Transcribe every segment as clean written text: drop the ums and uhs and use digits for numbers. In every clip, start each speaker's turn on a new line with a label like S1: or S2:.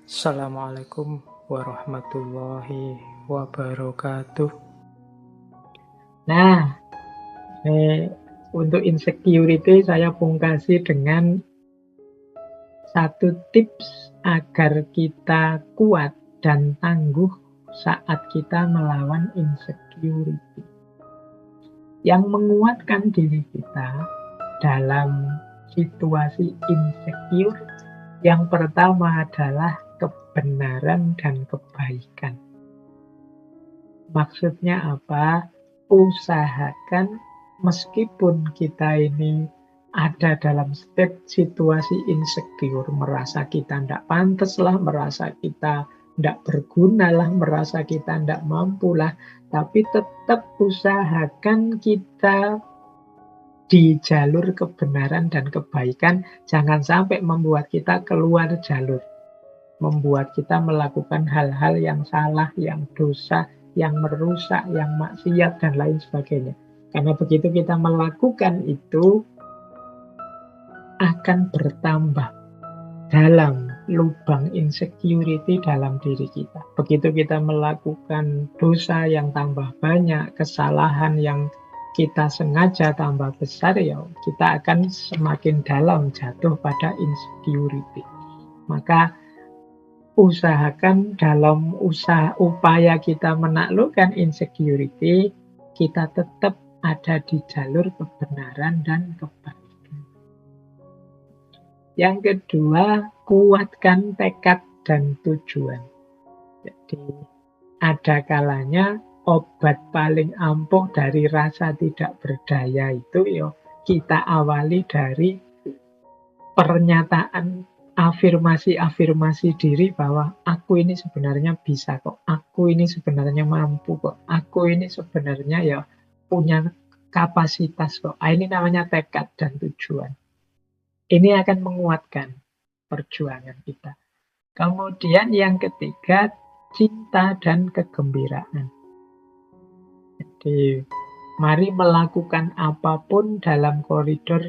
S1: Assalamualaikum warahmatullahi wabarakatuh.
S2: Nah, untuk insecurity saya pungkasi dengan satu tips agar kita kuat dan tangguh saat kita melawan insecurity. Yang menguatkan diri kita dalam situasi insecure, yang pertama adalah kebenaran dan kebaikan. Maksudnya apa? Usahakan meskipun kita ini ada dalam situasi insecure, merasa kita tidak pantas lah, merasa kita tidak berguna lah, merasa kita tidak mampu lah, tapi tetap usahakan kita di jalur kebenaran dan kebaikan, jangan sampai membuat kita keluar jalur, membuat kita melakukan hal-hal yang salah, yang dosa, yang merusak, yang maksiat, dan lain sebagainya. Karena begitu kita melakukan itu, akan bertambah dalam lubang insecurity dalam diri kita. Begitu kita melakukan dosa yang tambah banyak, kesalahan yang kita sengaja tambah besar, ya kita akan semakin dalam jatuh pada insecurity. Maka usahakan dalam upaya kita menaklukkan insecurity, kita tetap ada di jalur kebenaran dan kebaikan. Yang kedua, kuatkan tekad dan tujuan. Jadi, ada kalanya obat paling ampuh dari rasa tidak berdaya itu kita awali dari pernyataan afirmasi diri bahwa aku ini sebenarnya bisa kok, aku ini sebenarnya mampu kok, aku ini sebenarnya punya kapasitas kok. Ini namanya tekad dan tujuan. Ini akan menguatkan perjuangan kita. Kemudian yang ketiga, cinta dan kegembiraan. Jadi, mari melakukan apapun dalam koridor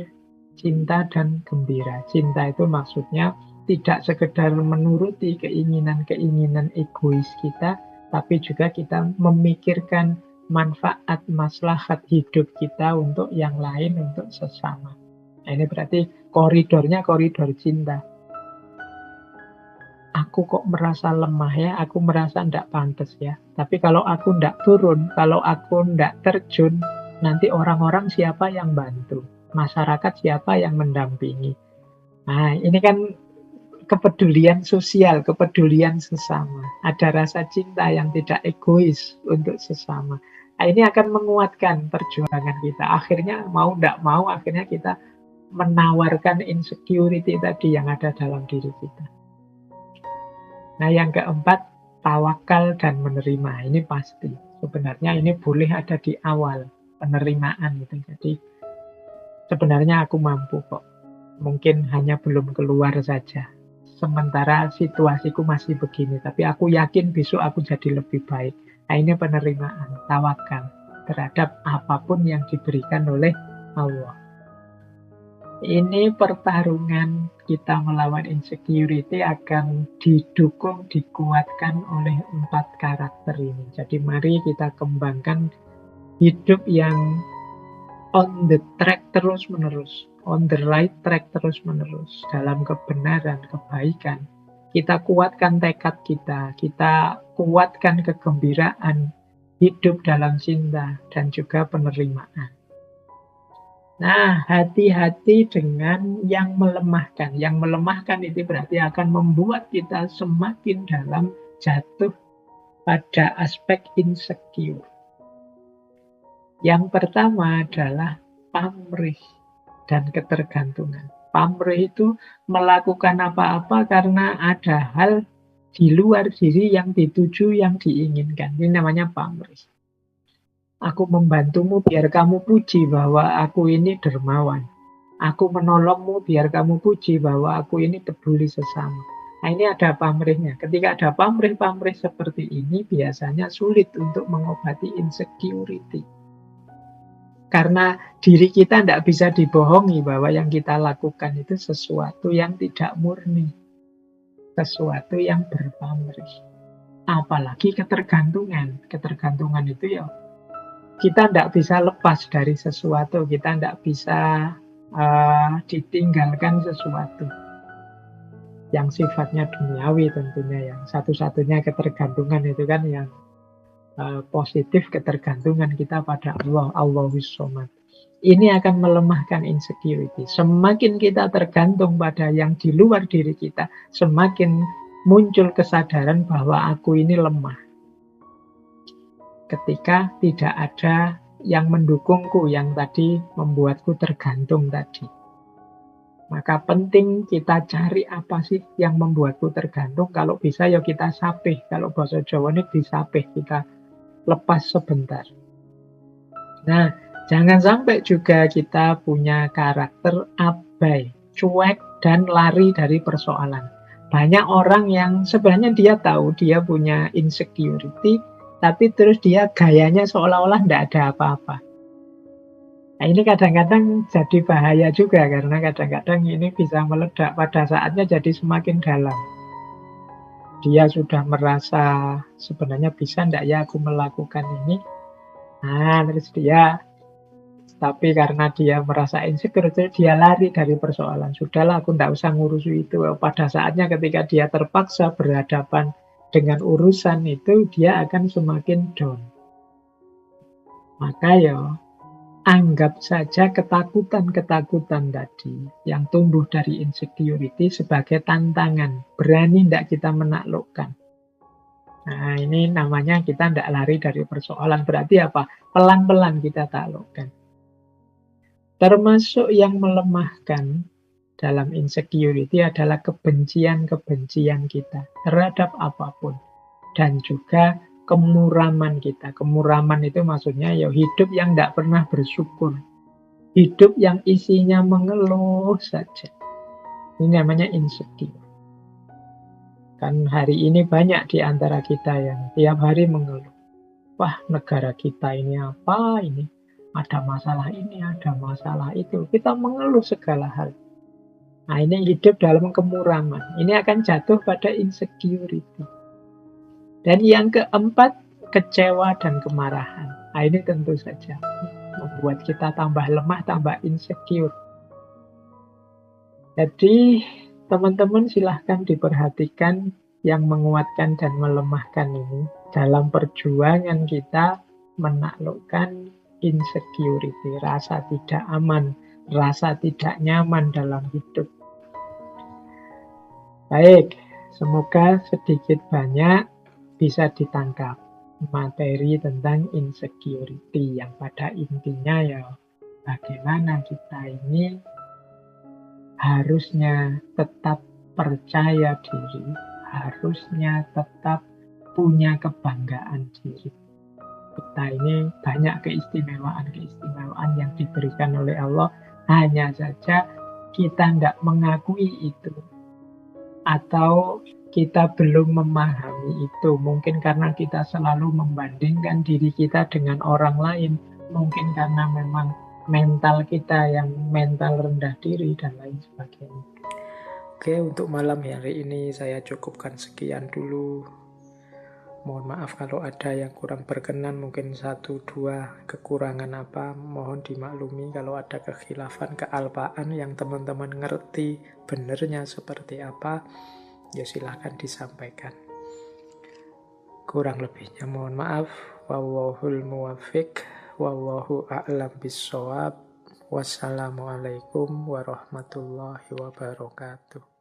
S2: cinta dan gembira. Cinta itu maksudnya tidak sekedar menuruti keinginan-keinginan egois kita, tapi juga kita memikirkan manfaat maslahat hidup kita untuk yang lain, untuk sesama. Nah, ini berarti koridornya koridor cinta. Aku kok merasa lemah ya, aku merasa tidak pantas ya. Tapi kalau aku tidak turun, kalau aku tidak terjun, nanti orang-orang siapa yang bantu? Masyarakat siapa yang mendampingi? Nah, ini kan kepedulian sosial, kepedulian sesama. Ada rasa cinta yang tidak egois untuk sesama. Nah, ini akan menguatkan perjuangan kita. Akhirnya mau tidak mau, akhirnya kita menawarkan insecurity tadi yang ada dalam diri kita. Nah, yang keempat, tawakal dan menerima. Ini pasti. Sebenarnya ini boleh ada di awal penerimaan itu. Jadi, sebenarnya aku mampu kok. Mungkin hanya belum keluar saja. Sementara situasiku masih begini. Tapi aku yakin besok aku jadi lebih baik. Nah, ini penerimaan, tawakal terhadap apapun yang diberikan oleh Allah. Ini pertarungan kita melawan insecurity akan didukung, dikuatkan oleh 4 karakter ini. Jadi mari kita kembangkan hidup yang on the track terus-menerus, on the right track terus-menerus, dalam kebenaran, kebaikan. Kita kuatkan tekad kita kuatkan kegembiraan, hidup dalam cinta, dan juga penerimaan. Nah, hati-hati dengan yang melemahkan. Yang melemahkan itu berarti akan membuat kita semakin dalam jatuh pada aspek insecure. Yang pertama adalah pamrih dan ketergantungan. Pamrih itu melakukan apa-apa karena ada hal di luar diri yang dituju, yang diinginkan. Ini namanya pamrih. Aku membantumu biar kamu puji bahwa aku ini dermawan. Aku menolongmu biar kamu puji bahwa aku ini peduli sesama. Nah, ini ada pamrihnya. Ketika ada pamrih-pamrih seperti ini, biasanya sulit untuk mengobati insecurity. Karena diri kita tidak bisa dibohongi bahwa yang kita lakukan itu sesuatu yang tidak murni. sesuatu yang berpamrih. Apalagi ketergantungan. Ketergantungan itu ya kita tidak bisa lepas dari sesuatu, kita tidak bisa ditinggalkan sesuatu yang sifatnya duniawi tentunya. Yang satu-satunya ketergantungan itu kan yang positif, ketergantungan kita pada Allah, Allahus Somad. Ini akan melemahkan insecurity. Semakin kita tergantung pada yang di luar diri kita, semakin muncul kesadaran bahwa aku ini lemah. Ketika tidak ada yang mendukungku, yang tadi membuatku tergantung tadi. Maka penting kita cari apa sih yang membuatku tergantung. Kalau bisa ya kita sapih. Kalau bahasa Jawa ini disapih, kita lepas sebentar. Nah, jangan sampai juga kita punya karakter abai, cuek, dan lari dari persoalan. Banyak orang yang sebenarnya dia tahu dia punya insecurity, tapi terus dia gayanya seolah-olah tidak ada apa-apa. Nah, ini kadang-kadang jadi bahaya juga, karena kadang-kadang ini bisa meledak pada saatnya jadi semakin dalam. Dia sudah merasa sebenarnya bisa tidak ya aku melakukan ini. Nah, terus tapi karena dia merasa insecure, dia lari dari persoalan. Sudahlah, aku tidak usah ngurus itu. Pada saatnya ketika dia terpaksa berhadapan dengan urusan itu, dia akan semakin down. Maka ya, anggap saja ketakutan-ketakutan tadi yang tumbuh dari insecurity sebagai tantangan. Berani tidak kita menaklukkan. Nah, ini namanya kita tidak lari dari persoalan. Berarti apa? Pelan-pelan kita taklukkan. Termasuk yang melemahkan dalam insecurity adalah kebencian-kebencian kita terhadap apapun. Dan juga kemuraman kita. Kemuraman itu maksudnya ya hidup yang tidak pernah bersyukur. Hidup yang isinya mengeluh saja. Ini namanya insecure. Kan hari ini banyak di antara kita yang tiap hari mengeluh. Wah, negara kita ini apa ini? Ada masalah ini, ada masalah itu. Kita mengeluh segala hal. Nah, ini hidup dalam kemuraman. Ini akan jatuh pada insecurity. Dan yang keempat, kecewa dan kemarahan. Nah, ini tentu saja membuat kita tambah lemah, tambah insecure. Jadi, teman-teman silahkan diperhatikan yang menguatkan dan melemahkan ini dalam perjuangan kita menaklukkan insecurity, rasa tidak aman, rasa tidak nyaman dalam hidup. Baik, semoga sedikit banyak bisa ditangkap materi tentang insecurity yang pada intinya ya bagaimana kita ini harusnya tetap percaya diri, harusnya tetap punya kebanggaan diri. Kita ini banyak keistimewaan-keistimewaan yang diberikan oleh Allah, hanya saja kita tidak mengakui itu. Atau kita belum memahami itu. Mungkin karena kita selalu membandingkan diri kita dengan orang lain. Mungkin karena memang mental kita yang mental rendah diri dan lain sebagainya.
S1: Oke, untuk malam hari ini saya cukupkan sekian dulu. Mohon maaf kalau ada yang kurang berkenan, mungkin 1-2 kekurangan apa, mohon dimaklumi. Kalau ada kekhilafan, kealpaan yang teman-teman ngerti benernya seperti apa, ya silahkan disampaikan. Kurang lebihnya mohon maaf. Wallahul muwaffiq, wallahu a'lam bissawab. Wassalamualaikum warahmatullahi wabarakatuh.